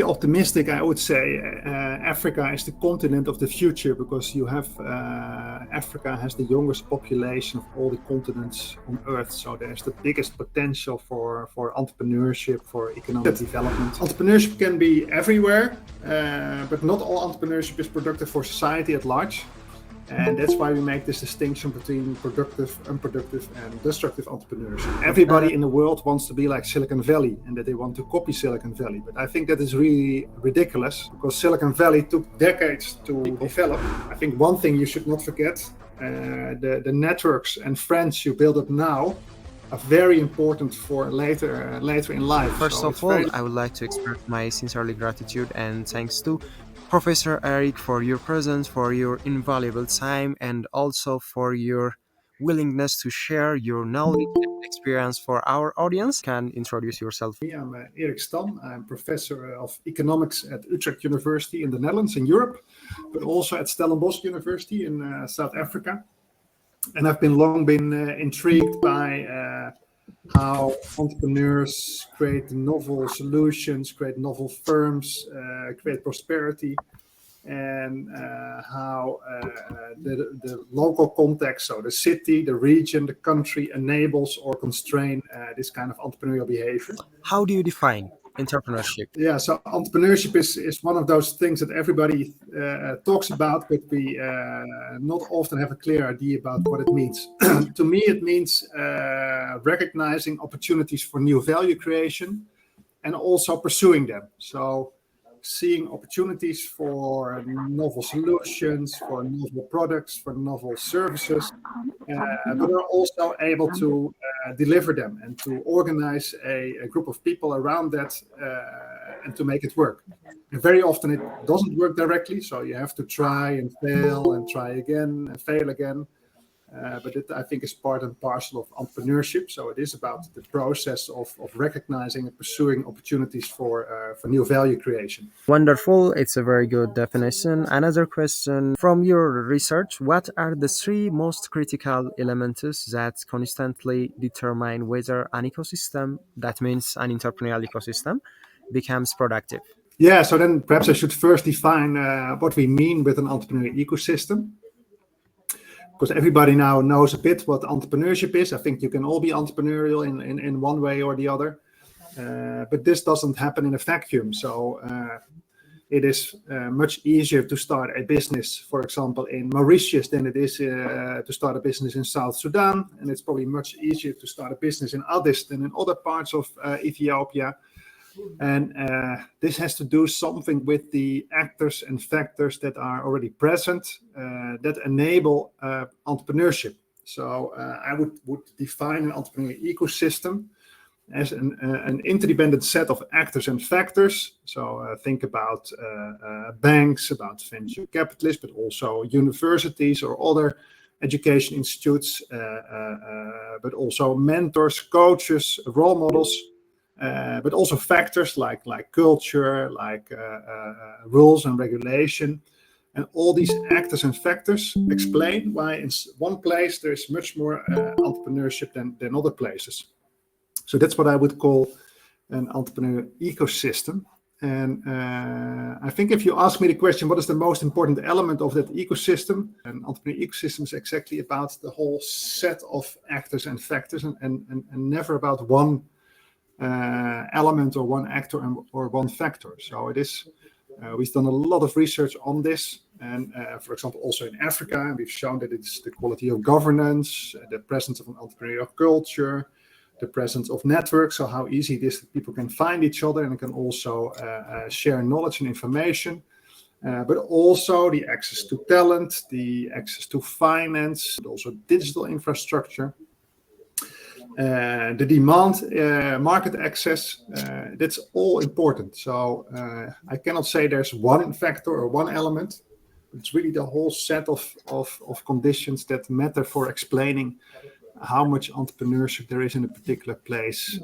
Optimistic, I would say Africa is the continent of the future, because you have Africa has the youngest population of all the continents on Earth. So there's the biggest potential for entrepreneurship, for economic development. Entrepreneurship can be everywhere, but not all entrepreneurship is productive for society at large. And that's why we make this distinction between productive, unproductive, and destructive entrepreneurship. Everybody in the world wants to be like Silicon Valley, and that they want to copy Silicon Valley. But I think that is really ridiculous, because Silicon Valley took decades to develop. I think one thing you should not forget, the networks and friends you build up now are very important for later in life. First of all, I would like to express my sincerely gratitude and thanks to Professor Erik for your presence, for your invaluable time, and also for your willingness to share your knowledge and experience for our audience. Can introduce yourself. I'm Erik Stam. I'm professor of economics at Utrecht University in the Netherlands, in Europe, but also at Stellenbosch University in South Africa. And I've long been intrigued by how entrepreneurs create novel solutions, create novel firms, create prosperity, and how the local context, so the city, the region, the country, enables or constrain this kind of entrepreneurial behavior. How do you define entrepreneurship? Yeah, so entrepreneurship is one of those things that everybody talks about, but we not often have a clear idea about what it means. To me, it means recognizing opportunities for new value creation and also pursuing them. So seeing opportunities for novel solutions, for novel products, for novel services, but are also able to deliver them and to organize a group of people around that and to make it work. And very often it doesn't work directly, so you have to try and fail and try again and fail again. But it, I think, is part and parcel of entrepreneurship. So it is about the process of recognizing and pursuing opportunities for new value creation. Wonderful. It's a very good definition. Another question from your research: what are the three most critical elements that constantly determine whether an ecosystem, that means an entrepreneurial ecosystem, becomes productive? Yeah, so then perhaps I should first define what we mean with an entrepreneurial ecosystem. Because everybody now knows a bit what entrepreneurship is. I think you can all be entrepreneurial in one way or the other. But this doesn't happen in a vacuum. So it is much easier to start a business, for example, in Mauritius than it is to start a business in South Sudan. And it's probably much easier to start a business in Addis than in other parts of Ethiopia. And this has to do something with the actors and factors that are already present that enable entrepreneurship. So I would define an entrepreneurial ecosystem as an interdependent set of actors and factors. So think about banks, about venture capitalists, but also universities or other education institutes, but also mentors, coaches, role models. But also factors like culture, like rules and regulation. And all these actors and factors explain why in one place there is much more entrepreneurship than other places. So that's what I would call an entrepreneurial ecosystem. And I think if you ask me the question, what is the most important element of that ecosystem? An entrepreneurial ecosystem is exactly about the whole set of actors and factors and never about one element or one actor or one factor. So it is, we've done a lot of research on this. And for example, also in Africa, we've shown that it's the quality of governance, the presence of an entrepreneurial culture, the presence of networks, so how easy it is that people can find each other and can also share knowledge and information. But also the access to talent, the access to finance, but also digital infrastructure. The demand, market access, that's all important. So I cannot say there's one factor or one element. It's really the whole set of conditions that matter for explaining how much entrepreneurship there is in a particular place,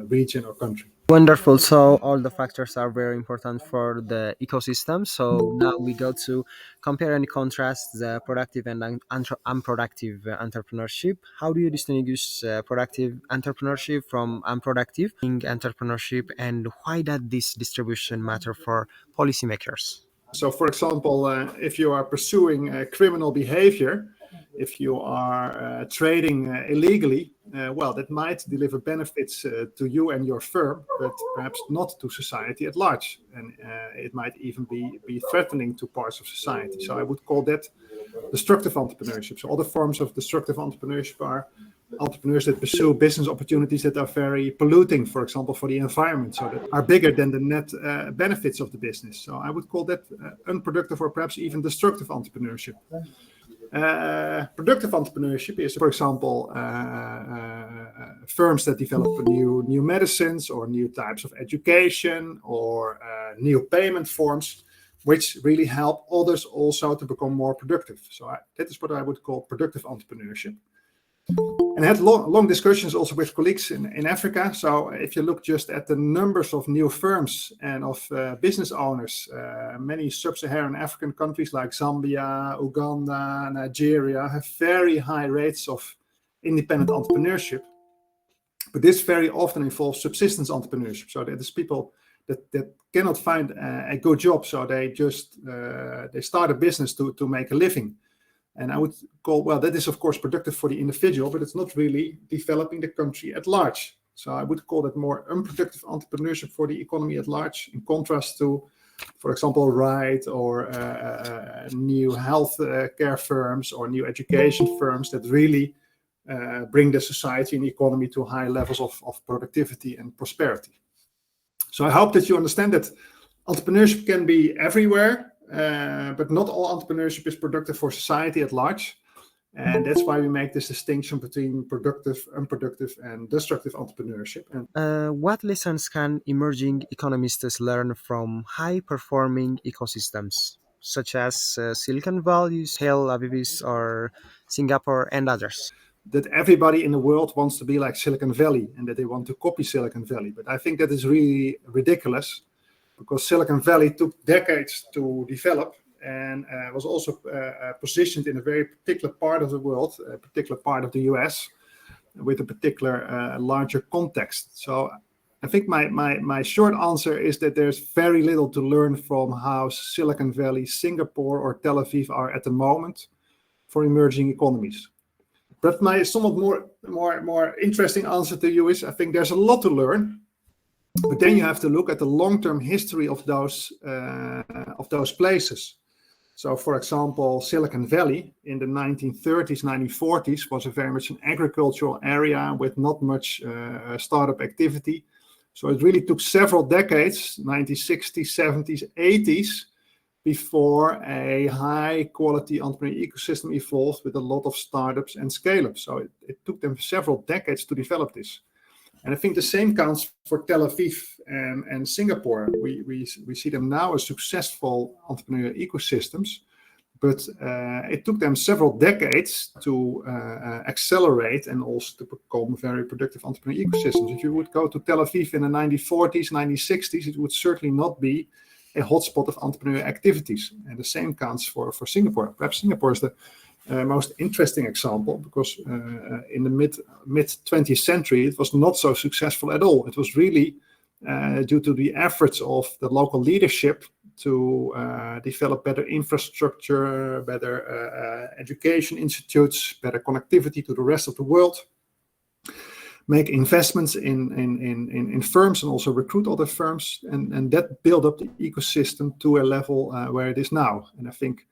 region or country. Wonderful. So all the factors are very important for the ecosystem. So now we go to compare and contrast the productive and unproductive entrepreneurship. How do you distinguish productive entrepreneurship from unproductive entrepreneurship, and why does this distribution matter for policymakers? So, for example, if you are pursuing criminal behavior, if you are trading illegally, well, that might deliver benefits to you and your firm, but perhaps not to society at large. And it might even be threatening to parts of society. So I would call that destructive entrepreneurship. So other forms of destructive entrepreneurship are entrepreneurs that pursue business opportunities that are very polluting, for example, for the environment, so that are bigger than the net benefits of the business. So I would call that unproductive or perhaps even destructive entrepreneurship. Productive entrepreneurship is, for example, firms that develop new medicines or new types of education or new payment forms, which really help others also to become more productive. So that is what I would call productive entrepreneurship. And I had long discussions also with colleagues in Africa. So if you look just at the numbers of new firms and of business owners, many sub-Saharan African countries like Zambia, Uganda, Nigeria have very high rates of independent entrepreneurship. But this very often involves subsistence entrepreneurship. So that is people that cannot find a good job. So they just they start a business to make a living. And I would call, well, that is of course productive for the individual, but it's not really developing the country at large. So I would call that more unproductive entrepreneurship for the economy at large, in contrast to, for example, RIDE or new health care firms or new education firms that really bring the society and the economy to high levels of productivity and prosperity. So I hope that you understand that entrepreneurship can be everywhere, but not all entrepreneurship is productive for society at large. And that's why we make this distinction between productive, unproductive, and destructive entrepreneurship. And What lessons can emerging economists learn from high performing ecosystems, such as Silicon Valley, Tel Aviv, or Singapore, and others? that everybody in the world wants to be like Silicon Valley and that they want to copy Silicon Valley. But I think that is really ridiculous, because Silicon Valley took decades to develop and was also positioned in a very particular part of the world, a particular part of the US, with a particular larger context. So I think my short answer is that there's very little to learn from how Silicon Valley, Singapore, or Tel Aviv are at the moment for emerging economies. But my somewhat more interesting answer to you is, I think there's a lot to learn, but then you have to look at the long-term history of those places. So, for example, Silicon Valley in the 1930s, 1940s was a very much an agricultural area with not much startup activity. So it really took several decades, 1960s, 70s, 80s, before a high-quality entrepreneurial ecosystem evolved with a lot of startups and scale-ups. So it took them several decades to develop this. And I think the same counts for Tel Aviv and Singapore. We see them now as successful entrepreneurial ecosystems, but it took them several decades to accelerate and also to become very productive entrepreneurial ecosystems. If you would go to Tel Aviv in the 1940s, 1960s, it would certainly not be a hotspot of entrepreneurial activities. And the same counts for Singapore. Perhaps Singapore is the most interesting example, because in the mid 20th century it was not so successful at all. It was really due to the efforts of the local leadership to develop better infrastructure, better education institutes, better connectivity to the rest of the world, make investments in firms and also recruit other firms, and that build up the ecosystem to a level where it is now. And I think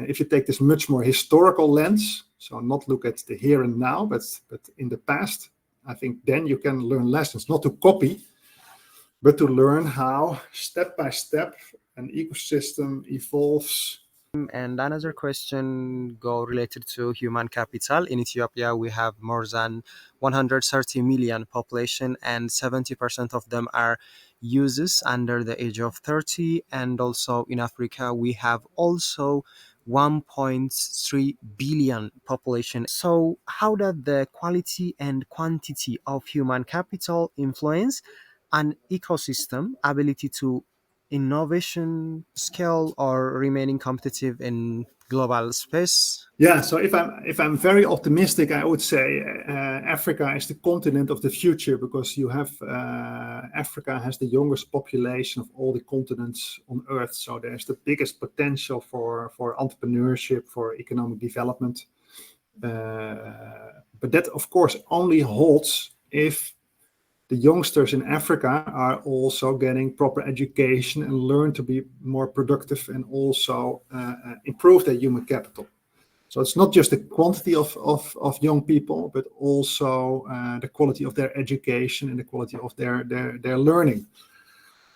if you take this much more historical lens, so not look at the here and now, but in the past, I think then you can learn lessons, not to copy, but to learn how step by step an ecosystem evolves. And another question go related to human capital. In Ethiopia, we have more than 130 million population, and 70% of them are youths under the age of 30. And also in Africa, we have also 1.3 billion population. So how does the quality and quantity of human capital influence an ecosystem ability to innovation, scale, or remaining competitive in global space? Yeah, so if I'm very optimistic, I would say Africa is the continent of the future, because you have Africa has the youngest population of all the continents on Earth. So there's the biggest potential for entrepreneurship, for economic development. But that, of course, only holds if the youngsters in Africa are also getting proper education and learn to be more productive, and also improve their human capital. So it's not just the quantity of young people, but also the quality of their education and the quality of their learning.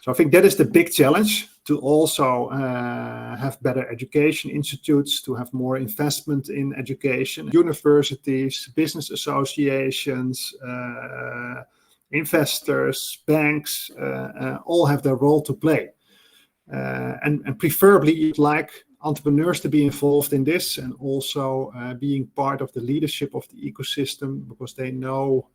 So I think that is the big challenge, to also have better education institutes, to have more investment in education. Universities, business associations, investors, banks, all have their role to play. And preferably you'd like entrepreneurs to be involved in this, and also being part of the leadership of the ecosystem, because they know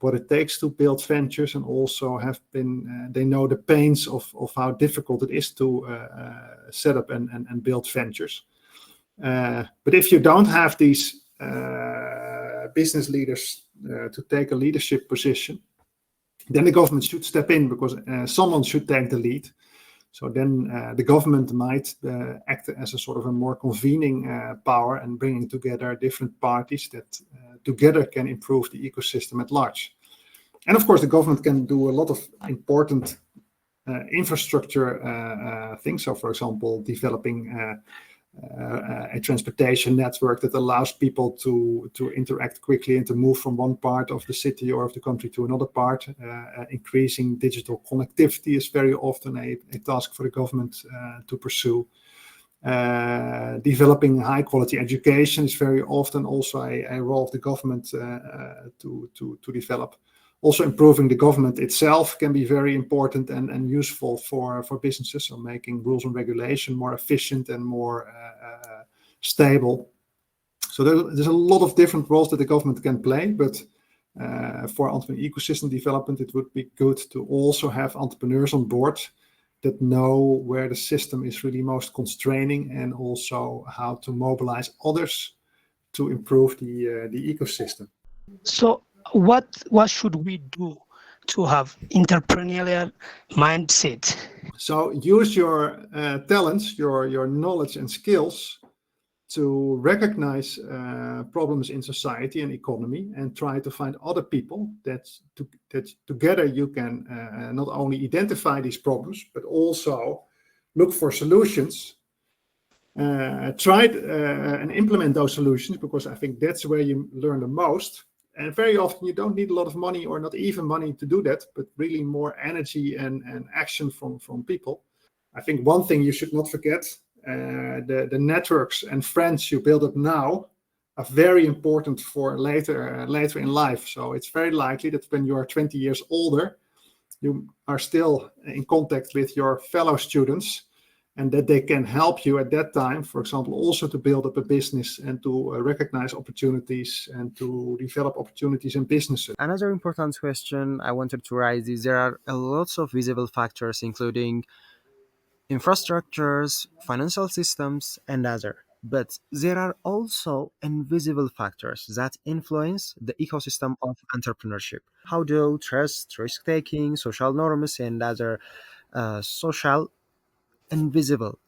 what it takes to build ventures, and also they know the pains of how difficult it is to set up and build ventures. But if you don't have these business leaders to take a leadership position, then the government should step in, because someone should take the lead. So then the government might act as a sort of a more convening power, and bringing together different parties that together can improve the ecosystem at large. And of course, the government can do a lot of important infrastructure things. So, for example, developing a transportation network that allows people to interact quickly and to move from one part of the city or of the country to another part. Increasing digital connectivity is very often a task for the government to pursue. Developing high quality education is very often also a role of the government to develop. Also, improving the government itself can be very important and useful for businesses. So making rules and regulation more efficient and more stable. So there's a lot of different roles that the government can play, but for entrepreneurial ecosystem development, it would be good to also have entrepreneurs on board that know where the system is really most constraining, and also how to mobilize others to improve the ecosystem. So what should we do to have entrepreneurial mindset? So use your talents, your knowledge and skills to recognize problems in society and economy, and try to find other people that together you can not only identify these problems, but also look for solutions. Try and implement those solutions, because I think that's where you learn the most. And very often you don't need a lot of money, or not even money, to do that, but really more energy and action from people. I think one thing you should not forget, the networks and friends you build up now are very important for later in life. So it's very likely that when you are 20 years older, you are still in contact with your fellow students, and that they can help you at that time, for example, also to build up a business, and to recognize opportunities, and to develop opportunities in businesses. Another important question I wanted to raise is there are lots of visible factors, including infrastructures, financial systems, and other. But there are also invisible factors that influence the ecosystem of entrepreneurship. How do trust, risk taking, social norms, and other social invisible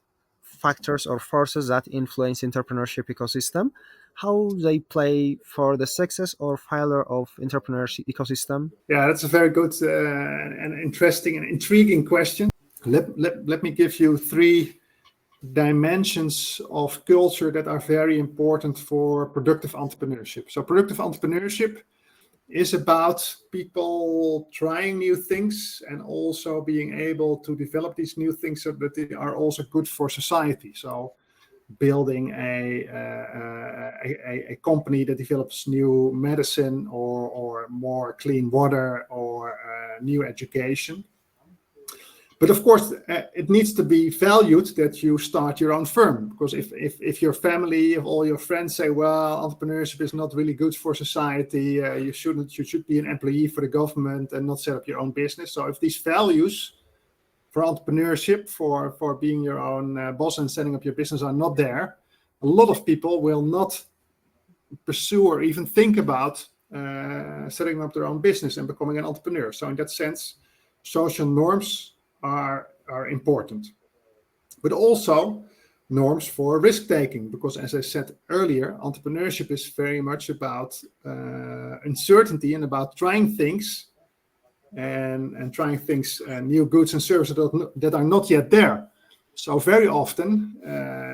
factors or forces that influence entrepreneurship ecosystem, how they play for the success or failure of entrepreneurship ecosystem? Yeah, that's a very good and interesting and intriguing question. Let me give you 3 dimensions of culture that are very important for productive entrepreneurship. So productive entrepreneurship is about people trying new things, and also being able to develop these new things so that they are also good for society. So building a company that develops new medicine, or more clean water, or new education. But of course, it needs to be valued that you start your own firm, because if your family, if all your friends say, well, entrepreneurship is not really good for society, you should be an employee for the government and not set up your own business. So if these values for entrepreneurship, for being your own boss and setting up your business are not there, a lot of people will not pursue or even think about setting up their own business and becoming an entrepreneur. So in that sense, social norms are important, but also norms for risk taking, because as I said earlier, entrepreneurship is very much about uncertainty and about trying things and trying things, new goods and services that are not yet there. So very often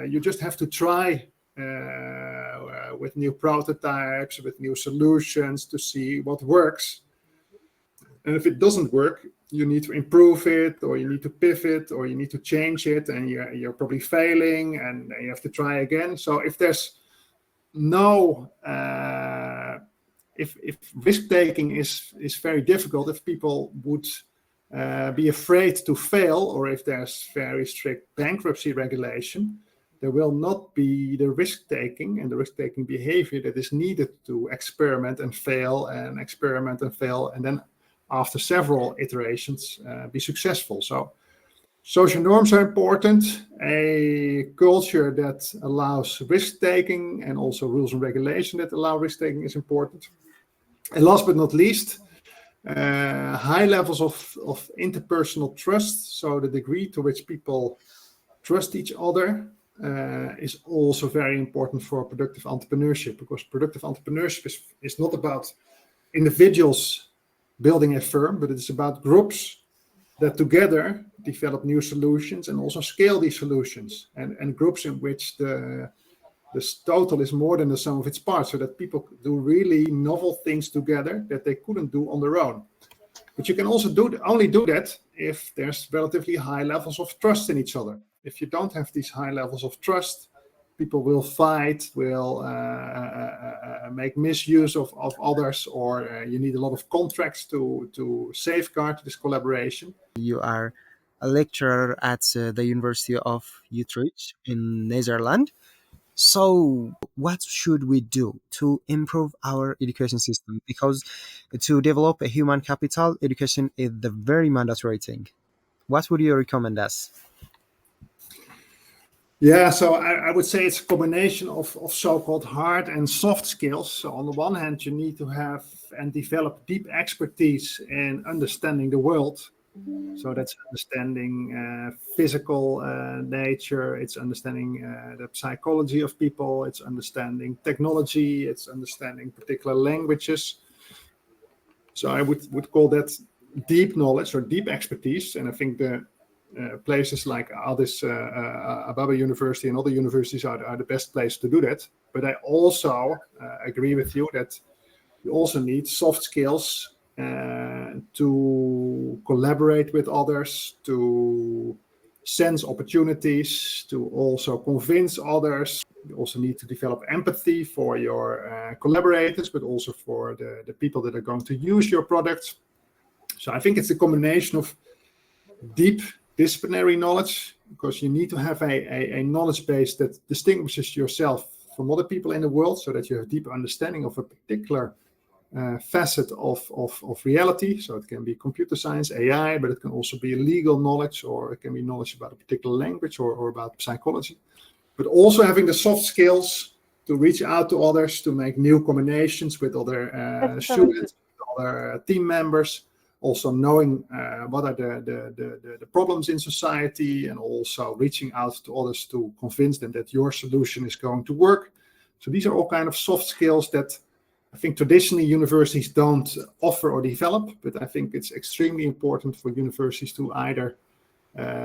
you just have to try with new prototypes, with new solutions to see what works. And if it doesn't work, you need to improve it, or you need to pivot, or you need to change it, and you're probably failing, and you have to try again. So if there's no, if risk taking is very difficult, if people would be afraid to fail, or if there's very strict bankruptcy regulation, there will not be the risk taking and the risk taking behavior that is needed to experiment and fail, and experiment and fail, and then after several iterations be successful. So social norms are important. A culture that allows risk taking, and also rules and regulation that allow risk taking, is important. And last but not least, high levels of interpersonal trust. So the degree to which people trust each other is also very important for productive entrepreneurship, because productive entrepreneurship is not about individuals building a firm, but it's about groups that together develop new solutions and also scale these solutions, and groups in which the total is more than the sum of its parts, so that people do really novel things together that they couldn't do on their own. But you can also only do that if there's relatively high levels of trust in each other. If you don't have these high levels of trust, people will fight, will make misuse of others, or you need a lot of contracts to safeguard this collaboration. You are a lecturer at the University of Utrecht in Netherlands. So, what should we do to improve our education system? Because to develop a human capital, education is the very mandatory thing. What would you recommend us? Yeah, so I would say it's a combination of so-called hard and soft skills. So on the one hand, you need to have and develop deep expertise in understanding the world. So that's understanding physical nature, it's understanding the psychology of people, it's understanding technology, it's understanding particular languages. So I would call that deep knowledge or deep expertise. And I think the places like Addis Ababa University and other universities are the best place to do that. But I also agree with you that you also need soft skills to collaborate with others, to sense opportunities, to also convince others. You also need to develop empathy for your collaborators, but also for the people that are going to use your products. So I think it's a combination of deep disciplinary knowledge, because you need to have a knowledge base that distinguishes yourself from other people in the world, so that you have a deep understanding of a particular facet of reality. So it can be computer science, AI, but it can also be legal knowledge, or it can be knowledge about a particular language, or about psychology. But also having the soft skills to reach out to others, to make new combinations with other students, other team members. Also knowing what are the problems in society, and also reaching out to others to convince them that your solution is going to work. So these are all kind of soft skills that I think traditionally universities don't offer or develop, but I think it's extremely important for universities to either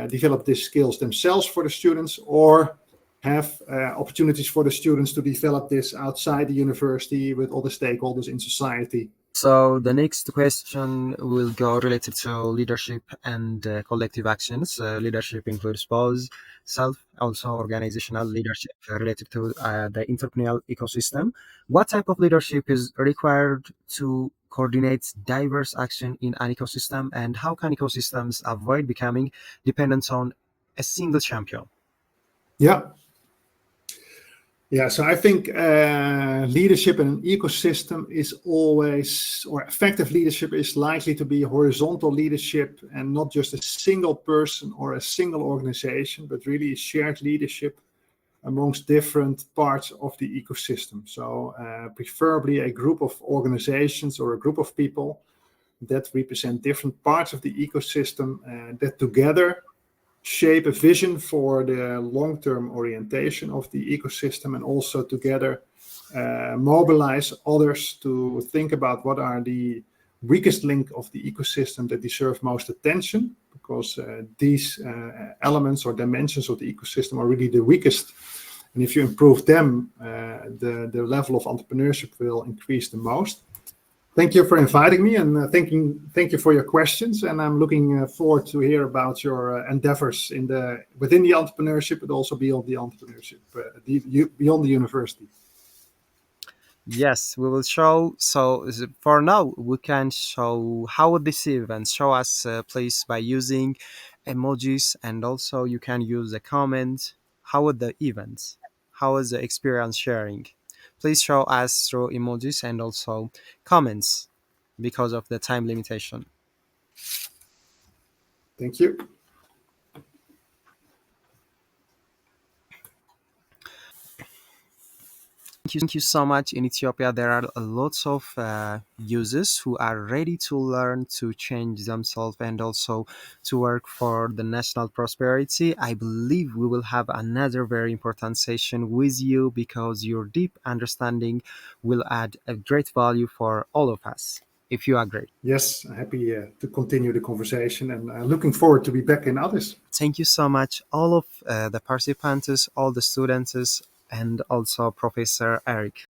develop these skills themselves for the students, or have opportunities for the students to develop this outside the university with all the stakeholders in society. So the next question will go related to leadership and collective actions. Leadership includes both self, also organizational leadership related to the entrepreneurial ecosystem. What type of leadership is required to coordinates diverse action in an ecosystem, and how can ecosystems avoid becoming dependent on a single champion? Yeah. Yeah, so I think leadership in an ecosystem is always, or effective leadership is likely to be horizontal leadership and not just a single person or a single organization, but really shared leadership amongst different parts of the ecosystem. So preferably a group of organizations or a group of people that represent different parts of the ecosystem that together shape a vision for the long-term orientation of the ecosystem, and also together mobilize others to think about what are the weakest link of the ecosystem that deserve most attention, because these elements or dimensions of the ecosystem are really the weakest. And if you improve them, the level of entrepreneurship will increase the most. Thank you for inviting me, and thank you for your questions. And I'm looking forward to hear about your endeavors within the entrepreneurship, but also beyond the entrepreneurship, beyond the university. Yes, we will show. So for now, we can show how this event show us place by using emojis, and also you can use a comment. How are the events? How is the experience sharing? Please show us through emojis and also comments because of the time limitation. Thank you. Thank you so much. In Ethiopia, there are lots of users who are ready to learn, to change themselves, and also to work for the national prosperity. I believe we will have another very important session with you because your deep understanding will add a great value for all of us, if you agree. Yes, happy to continue the conversation, and looking forward to be back in Addis. Thank you so much, all of the participants, all the students, and also Professor Erik.